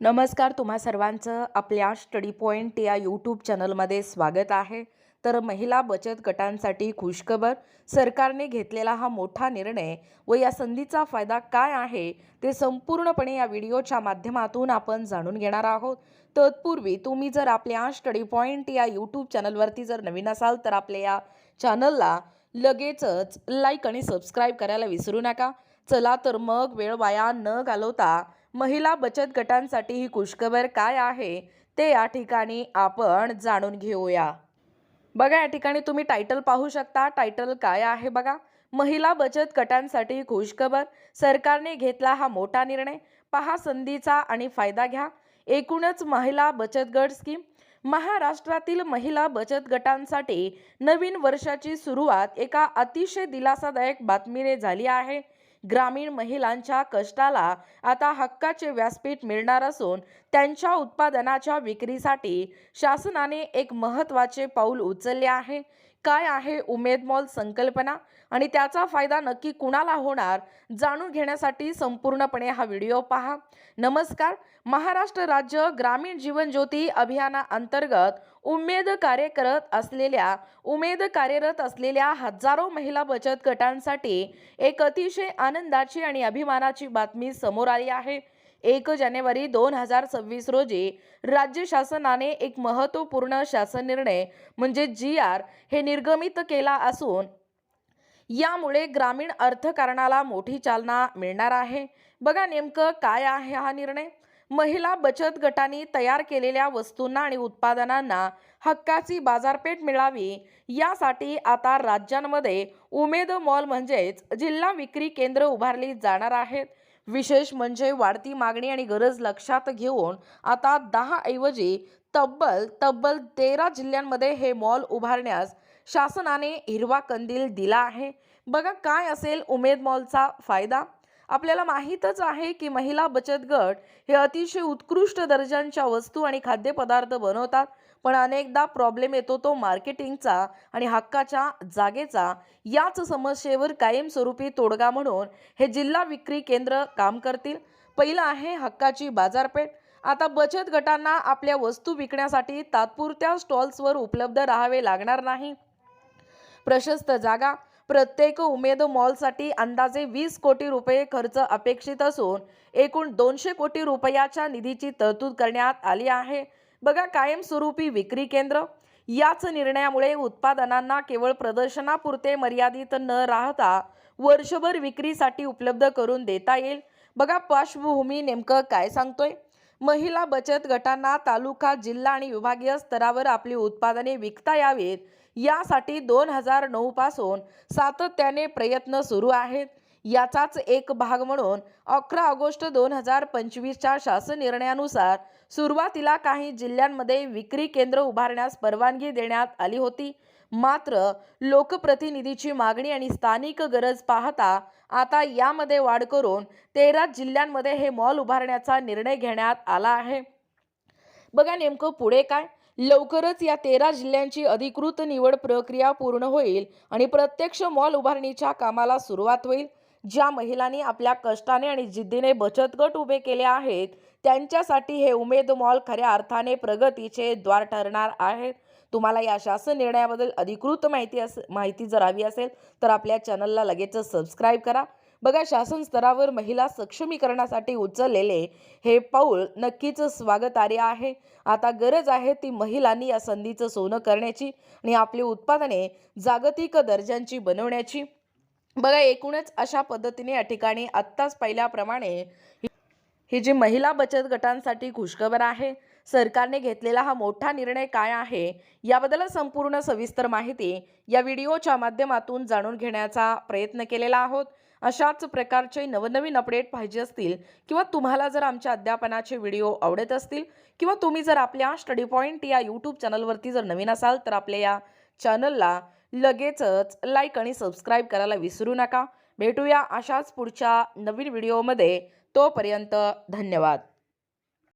नमस्कार, तुम्हा सर्वांचं आपल्या स्टडी पॉइंट या यूट्यूब चॅनलमध्ये स्वागत आहे। तर महिला बचत गटांसाठी खुशखबर, सरकारने घेतलेला हा मोठा निर्णय व या संधीचा फायदा काय आहे ते संपूर्णपणे या व्हिडिओच्या माध्यमातून आपण जाणून घेणार आहोत। तत्पूर्वी तुम्ही जर आपल्या स्टडी पॉइंट या यूट्यूब चॅनलवरती जर नवीन असाल तर आपल्या या चॅनलला लगेचच लाईक आणि सबस्क्राईब करायला विसरू नका। चला तर मग वेळ वाया न घालवता महिला बचत गटांसाठी ही खुशखबर काय आहे ते या ठिकाणी आपण जाणून घेऊया। बघा, या ठिकाणी तुम्ही टायटल पाहू शकता। टायटल काय आहे बघा, महिला बचत गटांसाठी खुशखबर, सरकारने घेतला हा मोठा निर्णय, पहा संधीचा आणि फायदा घ्या। एकूणच महिला बचत गट स्कीम, महाराष्ट्रातील महिला बचत गटांसाठी नवीन वर्षाची सुरुवात एका अतिशय दिलासादायक बातमीने झाली आहे। ग्रामीण महिलांच्या कष्टाला आता हक्काचे व्यासपीठ मिळणार असून त्यांच्या उत्पादनाच्या विक्रीसाठी शासनाने एक महत्त्वाचे पाऊल उचलले आहे। काय आहे उमेद मॉल संकल्पना आणि त्याचा फायदा नक्की कुणाला होणार, जाणून घेण्यासाठी संपूर्णपणे हा व्हिडिओ पहा। नमस्कार, महाराष्ट्र राज्य ग्रामीण जीवन ज्योती अभियानाअंतर्गत उमेद कार्यरत असलेल्या हजारो महिला बचत गटांसाठी एक अतिशय आनंदाची आणि अभिमानाची बातमी समोर आली आहे। 1 जानेवारी 2026 रोजी राज्य शासनाने एक महत्त्वपूर्ण शासन निर्णय म्हणजे GR हे निर्गमित केला असून यामुळे ग्रामीण अर्थकारणाला मोठी चालना मिळणार आहे। बघा, नेमकं काय आहे हा निर्णय। महिला बचत गटांनी तयार केलेल्या वस्तूंना आणि उत्पादनांना हक्काची बाजारपेठ मिळावी यासाठी आता राज्यांमध्ये उमेद मॉल म्हणजेच जिल्हा विक्री केंद्र उभारली जाणार आहेत। विशेष म्हणजे वाढती मागणी आणि गरज लक्षात घेऊन आता 10 ऐवजी तब्बल 13 जिल्ह्यांमध्ये हे मॉल उभारण्यास शासनाने हिरवा कंदील दिला आहे। बघा, काय असेल उमेद मॉलचा फायदा। आपल्याला माहीतच आहे की महिला बचत गट हे अतिशय उत्कृष्ट दर्जाच्या वस्तू आणि खाद्यपदार्थ बनवतात, पण अनेकदा प्रॉब्लेम येतो तो मार्केटिंगचा आणि हक्काच्या जागेचा। याच समस्येवर कायमस्वरूपी तोडगा म्हणून हे जिल्हा विक्री केंद्र काम करतील। पहिलं आहे हक्काची बाजारपेठ। आता बचत गटांना आपल्या वस्तू विकण्यासाठी तात्पुरत्या स्टॉल्सवर उपलब्ध राहावे लागणार नाही। प्रशस्त जागा, प्रत्येक उमेद मॉलसाठी अंदाजे 20 कोटी रुपये खर्च अपेक्षित असून एकूण 200 कोटी रुपयाच्या निधीची तरतूद करण्यात आली आहे। बघा, कायमस्वरूपी विक्री केंद्र, याच निर्णयामुळे उत्पादनांना केवळ प्रदर्शनापुरते मर्यादित न राहता वर्षभर विक्रीसाठी उपलब्ध करून देता येईल। बघा, पार्श्वभूमी नेमकं काय सांगतोय। महिला बचत गटांना तालुका, जिल्हा आणि विभागीय स्तरावर आपली उत्पादने विकता यावीत यासाठी 2009 पासून सातत्याने प्रयत्न सुरू आहेत। याचाच एक भाग म्हणून 11 ऑगस्ट 2025च्या शासन निर्णयानुसार सुरुवातीला काही जिल्ह्यांमध्ये विक्री केंद्र उभारण्यास परवानगी देण्यात आली होती। मात्र लोकप्रतिनिधीची मागणी आणि स्थानिक गरज पाहता आता यामध्ये वाढ करून 13 जिल्ह्यांमध्ये हे मॉल उभारण्याचा निर्णय घेण्यात आला आहे। बघा, नेमकं पुढे काय। लवकरच या 13 जिल्ह्यांची अधिकृत निवड प्रक्रिया पूर्ण होईल आणि प्रत्यक्ष मॉल उभारणीच्या कामाला सुरुवात होईल। ज्या महिलांनी आपल्या कष्टाने आणि जिद्दीने बचत गट उभे केले आहेत त्यांच्यासाठी हे उमेद मॉल खऱ्या अर्थाने प्रगतीचे द्वार ठरणार आहेत। तुम्हाला या शासन निर्णयाबद्दल अधिकृत माहिती जर हवी असेल तर आपल्या चॅनलला लगेचच सबस्क्राईब करा। बघा, शासन स्तरावर महिला सक्षमीकरणासाठी उचललेले हे पाऊल नक्कीच स्वागतार्ह आहे। आता गरज आहे ती महिलांनी या संधीचं सोनं करण्याची आणि आपली उत्पादने जागतिक दर्जाची बनवण्याची। बघा, एकूणच अशा पद्धतीने या ठिकाणी आत्ताच पाहिल्याप्रमाणे ही जी महिला बचत गटांसाठी खुशखबर आहे, सरकारने घेतलेला हा मोठा निर्णय काय आहे याबद्दल संपूर्ण सविस्तर माहिती या व्हिडिओच्या माध्यमातून जाणून घेण्याचा प्रयत्न केलेला आहोत। अशाच प्रकारचे नवनवीन अपडेट पाहिजे असतील किंवा तुम्हाला जर आमच्या अध्यापनाचे व्हिडिओ आवडत असतील किंवा तुम्ही जर आपल्या स्टडी पॉइंट या यूट्यूब चॅनलवरती जर नवीन असाल तर आपल्या या चॅनलला लगेचच लाईक आणि सबस्क्राईब करायला विसरू नका। भेटूया अशाच पुढच्या नवीन व्हिडिओमध्ये। तोपर्यंत धन्यवाद।